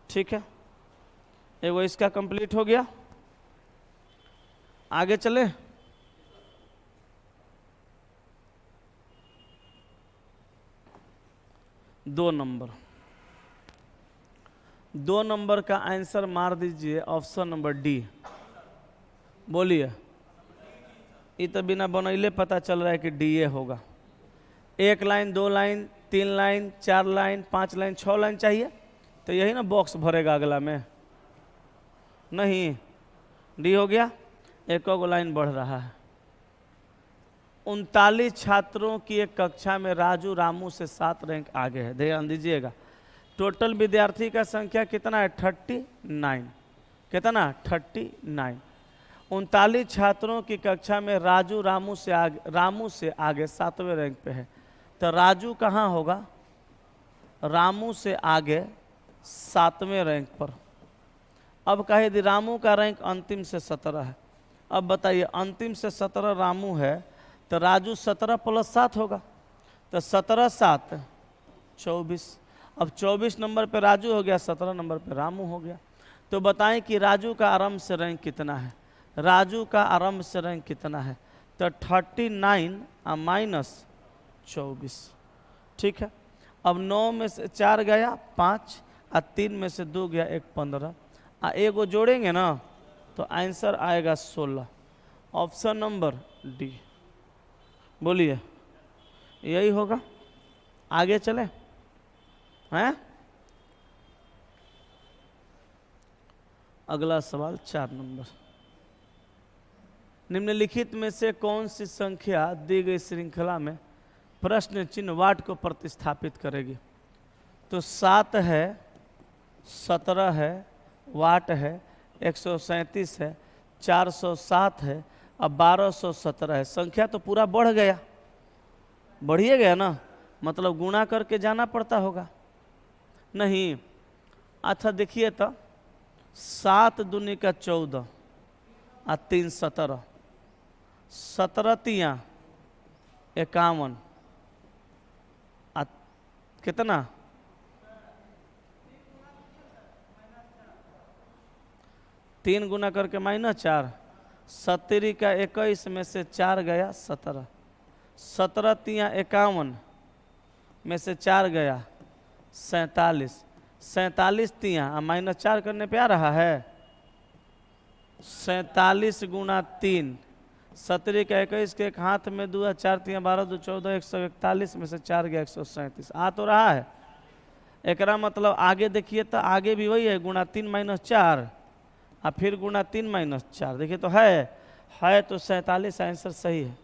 ठीक है, एगो इसका कंप्लीट हो गया। आगे चले, दो नंबर का आंसर मार दीजिए ऑप्शन नंबर डी। बोलिए, ये तो बिना बनैले पता चल रहा है कि डी ए होगा। 1 line 2 line 3 line 4 line 5 line 6 line चाहिए, तो यही ना बॉक्स भरेगा अगला में, नहीं, डी हो गया। एक और लाइन बढ़ रहा है। 39 छात्रों की एक कक्षा में राजू रामू से 7 रैंक आगे है। ध्यान दीजिएगा, टोटल विद्यार्थी का संख्या कितना है? 39। कितना? 39। 39 छात्रों की कक्षा में राजू रामू से आगे 7वें रैंक पे है, तो राजू कहाँ होगा? रामू से आगे 7वें रैंक पर। अब कहे दी रामू का रैंक अंतिम से 17 है। अब बताइए, अंतिम से 17 रामू है तो राजू 17 + 7 होगा, तो 17 7 24। अब 24 नंबर पे राजू हो गया, 17 नंबर पे रामू हो गया। तो बताएं कि राजू का आरंभ से रैंक कितना है? राजू का आरंभ से रैंक कितना है? तो 39 माइनस 24। ठीक है, अब 9 में से 4 गया 5, और 3 में से 2 गया 1 15, और एगो जोड़ेंगे ना तो आंसर आएगा 16। Option number D. बोलिए, यही होगा। आगे चले हैं, अगला सवाल 4 नंबर। निम्नलिखित में से कौन सी संख्या दी गई श्रृंखला में प्रश्न चिन्ह वाट को प्रतिस्थापित करेगी? तो 7 है, 17 है, वाट है, 137 है, 407 है, अब 1217 है। संख्या तो पूरा बढ़ गया, बढ़िए गया ना, मतलब गुणा करके जाना पड़ता होगा नहीं। अच्छा देखिए तो 7 दूनी का 14 और 3 17, 17 तिया 51 कितना 3 गुना करके -4, 70 का 21 में से 4 गया 17, 17 तिया 51 में से 4 गया 47, 47 तिया -4 करने पे आ रहा है 47 गुना 3, 17 का 21 के एक हाथ में 2, 4 तिया 12, 2 14, 141 में से 4 गया 137। आ तो रहा है। एकरा मतलब आगे देखिए तो आगे भी वही है, गुणा 3 -4 और फिर गुणा 3 -4, देखिए तो है तो 47 आंसर सही है।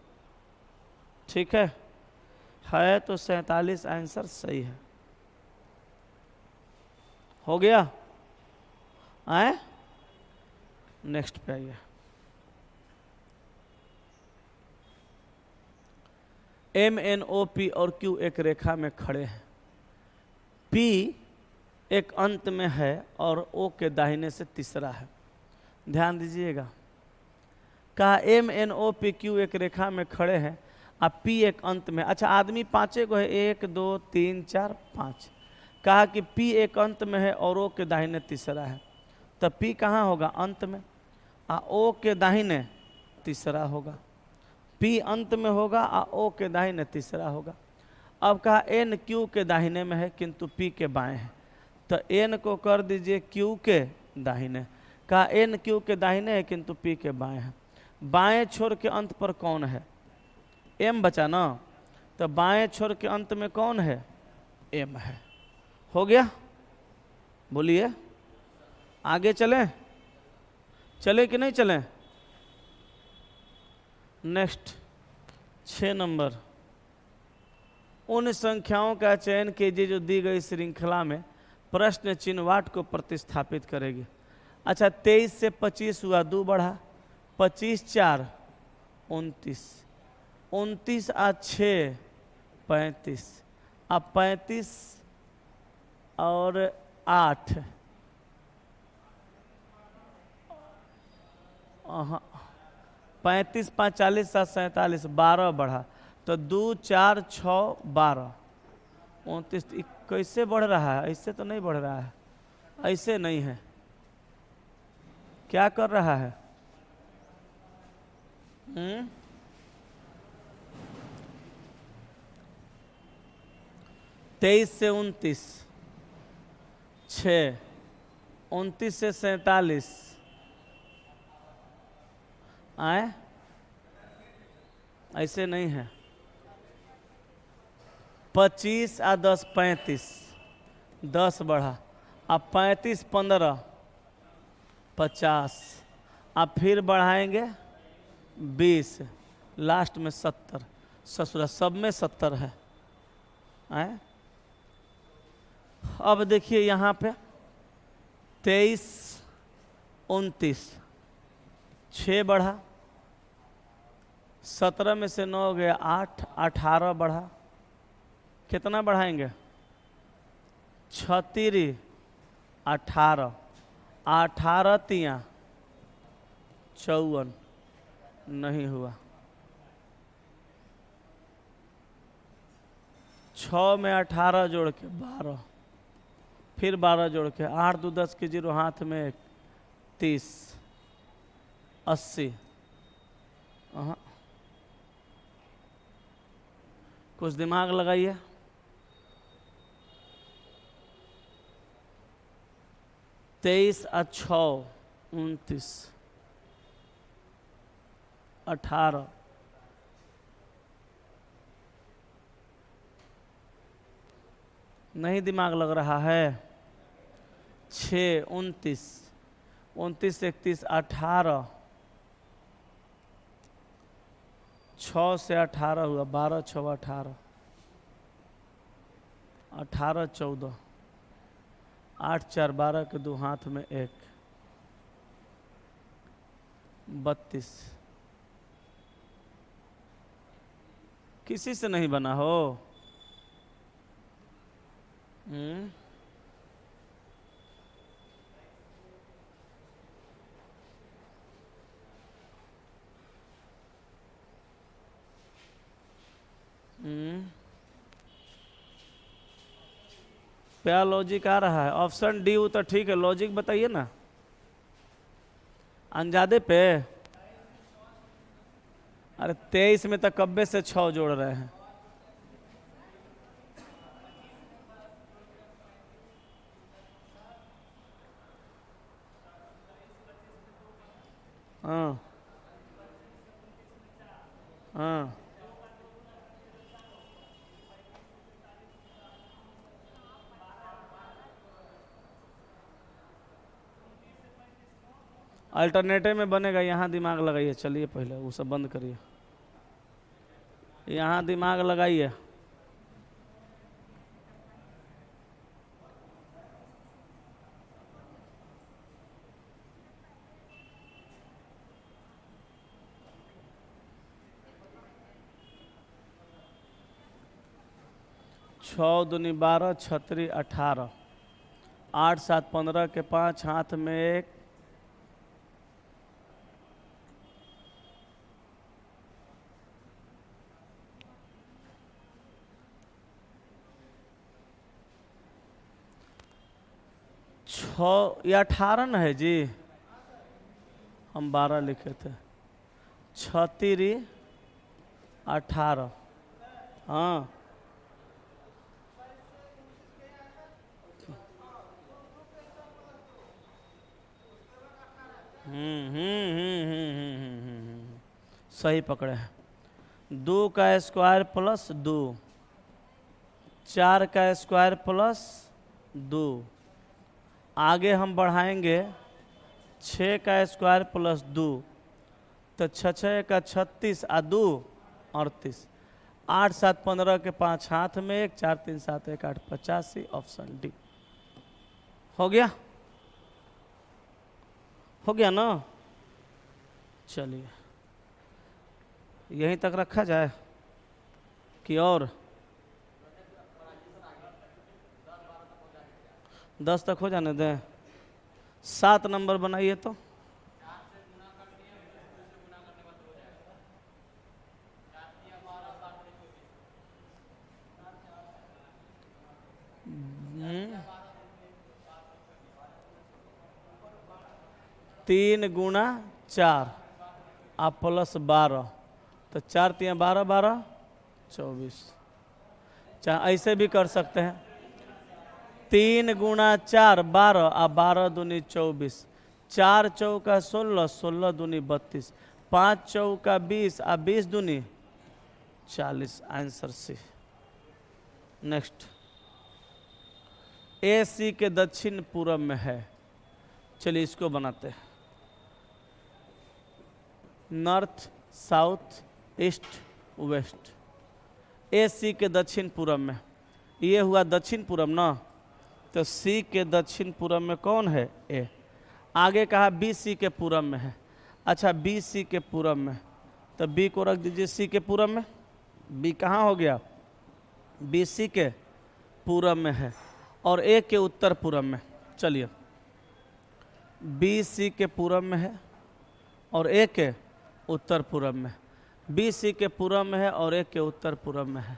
ठीक है तो 47 आंसर सही है। हो गया। आए नेक्स्ट पे आइए। MNOP और Q एक रेखा में खड़े हैं। P एक अंत में है और O के दाहिने से तीसरा है। ध्यान दीजिएगा, कहा MNOP Q एक रेखा में खड़े हैं और P एक अंत में। अच्छा आदमी 5 को है, 1 2 3 4 5। कहा कि P एक अंत में है और O के दाहिने तीसरा है, तो P कहाँ होगा? अंत में। O के दाहिने तीसरा होगा। P अंत में होगा और O के दाहिने तीसरा होगा। अब कहा N Q के दाहिने में है किंतु P के बाएं है, तो N को कर दीजिए Q के दाहिने। कहा N Q के दाहिने है किंतु P के बाएं है। बाएं छोर के अंत पर कौन है? M बचा ना, तो बाएं छोर के अंत में कौन है? M है। हो गया। बोलिए आगे चले कि नहीं चलें? नेक्स्ट 6 नंबर, उन संख्याओं का चयन कीजिए जो दी गई श्रृंखला में प्रश्न चिन्ह वाट को प्रतिस्थापित करेगी। अच्छा 23 से 25 हुआ, 2 बढ़ा, 25 4 29, 29 आ 6 35, अब 35 और 8 35 5 40 7 47, 12 बढ़ा, तो 2 4 6 12 29। कैसे बढ़ रहा है? ऐसे तो नहीं बढ़ रहा है, ऐसे नहीं है, क्या कर रहा है? 23 से 29, 6, 29 से 47, आए ऐसे नहीं है। 25 आ 10 35, 10 बढ़ा, अब 35 15 50, अब फिर बढ़ाएंगे 20, लास्ट में 70। ससुरा सब में 70 है। आए अब देखिए यहाँ पे 23 29, 6 बढ़ा, 17 में से 9 गया 8, 18 बढ़ा, कितना बढ़ाएंगे? 36 18, 18 तिया 54, नहीं हुआ। 6 में 18 जोड़ के 12, फिर 12 जोड़ के 8 2 10 के 0 हाथ में 30, 80। कुछ दिमाग लगाइए। तेईस 6 29, 18, नहीं दिमाग लग रहा है। 6 29, 29 31 18, 6 से 18 हुआ, 12 6 18, 18 14, 8 4 12 के 2 हाथ में 1, 32। किसी से नहीं बना हो? हम्म, क्या लॉजिक आ रहा है? ऑप्शन डी तो ठीक है, लॉजिक बताइए ना। अंजादे पे? अरे 23 में तो कब्बे से 6 जोड़ रहे हैं। हाँ हाँ, अल्टरनेटिव में बनेगा। यहाँ दिमाग लगाइए, चलिए पहले वो सब बंद करिए, यहाँ दिमाग लगाइए। छः दूनी 12, छतरी 18, 8 7 15 के 5 हाथ में 1, ये 18 न है जी, हम 12 लिखे थे। छतरी 18, हाँ सही पकड़े हैं। 2 का स्क्वायर प्लस 2, 4 का स्क्वायर प्लस 2, आगे हम बढ़ाएंगे 6 का स्क्वायर प्लस 2, तो 6 का 36 आ 2 38, 8 7 15 के 5 हाथ में 1, 4 3 7 1 8 85। ऑप्शन डी हो गया, हो गया ना? चलिए यहीं तक रखा जाए कि और 10 तक हो जाने दें। 7 नंबर बनाइए तो। हम्म, 3 गुना 4 आप प्लस 12, तो 4 3 12 12 24। चाहे ऐसे भी कर सकते हैं, 3 गुना 4 12 आ 12 दूनी 24, 4 चौका 16, 16 दूनी 32, 5 चौका 20 आ 20 दूनी 40। Answer C. नेक्स्ट, ए सी के दक्षिण पूर्व में है। चलिए इसको बनाते हैं। नॉर्थ साउथ ईस्ट वेस्ट, ए सी के दक्षिण पूर्व में, ये हुआ दक्षिण पूर्व ना, तो सी के दक्षिण पूर्व में कौन है? ए। आगे कहा बी सी के पूर्व में है। अच्छा बी सी के पूर्व में, तो बी को रख दीजिए सी के पूर्व में। बी कहाँ हो गया? बी सी के पूर्व में है, और ए के उत्तर पूर्व में। चलिए बी सी के पूर्व में है और ए के उत्तर पूर्व में, बी सी के पूर्व में है और ए के उत्तर पूर्व में है।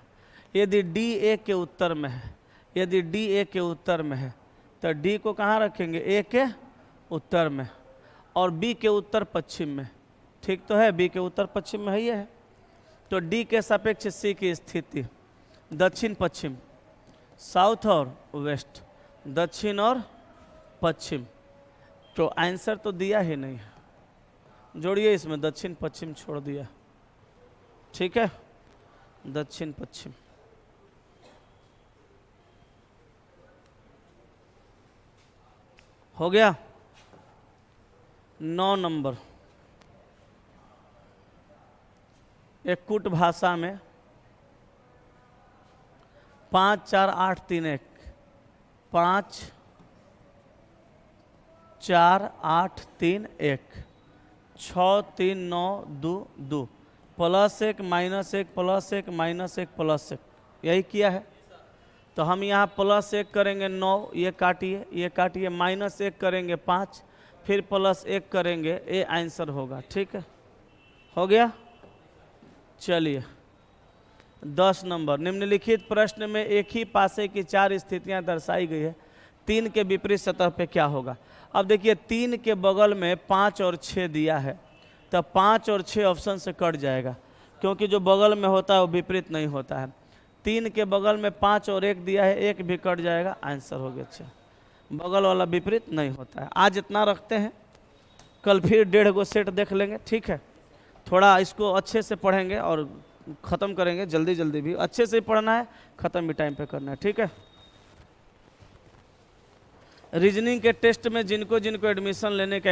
यदि डी ए के उत्तर में है, यदि डी ए के उत्तर में है, तो डी को कहाँ रखेंगे? ए के उत्तर में, और बी के उत्तर पश्चिम में। ठीक तो है, बी के उत्तर पश्चिम में है ये है। तो डी के सापेक्ष सी की स्थिति दक्षिण पश्चिम, साउथ और वेस्ट, दक्षिण और पश्चिम। तो आंसर तो दिया ही नहीं है, जोड़िए इसमें, दक्षिण पश्चिम छोड़ दिया। ठीक है, दक्षिण पश्चिम। हो गया। 9 नंबर, एक कुट भाषा में 5 4 8 3 1, 5 4 8 3 1 6 3 9 2 2 +1 -1 +1 -1 +1 यही किया है। तो हम यहाँ +1 करेंगे 9, ये काटिए -1 करेंगे 5, फिर +1 करेंगे, ये आंसर होगा। ठीक है, हो गया। चलिए 10 नंबर, निम्नलिखित प्रश्न में एक ही पासे की 4 स्थितियां दर्शाई गई है, 3 के विपरीत सतह पे क्या होगा। अब देखिए 3 के बगल में 5 और 6 दिया है, तब 5 और 6 ऑप्शन से कट जाएगा, क्योंकि जो बगल में होता है वो विपरीत नहीं होता है। 3 के बगल में 5 और 1 दिया है, 1 भी कट जाएगा, आंसर हो गया। अच्छा, बगल वाला विपरीत नहीं होता है। आज इतना रखते हैं, कल फिर 1.5 गो सेट देख लेंगे। ठीक है, थोड़ा इसको अच्छे से पढ़ेंगे और ख़त्म करेंगे, जल्दी जल्दी भी अच्छे से ही पढ़ना है, ख़त्म भी टाइम पे करना है। ठीक है, रीजनिंग के टेस्ट में जिनको जिनको एडमिशन लेने का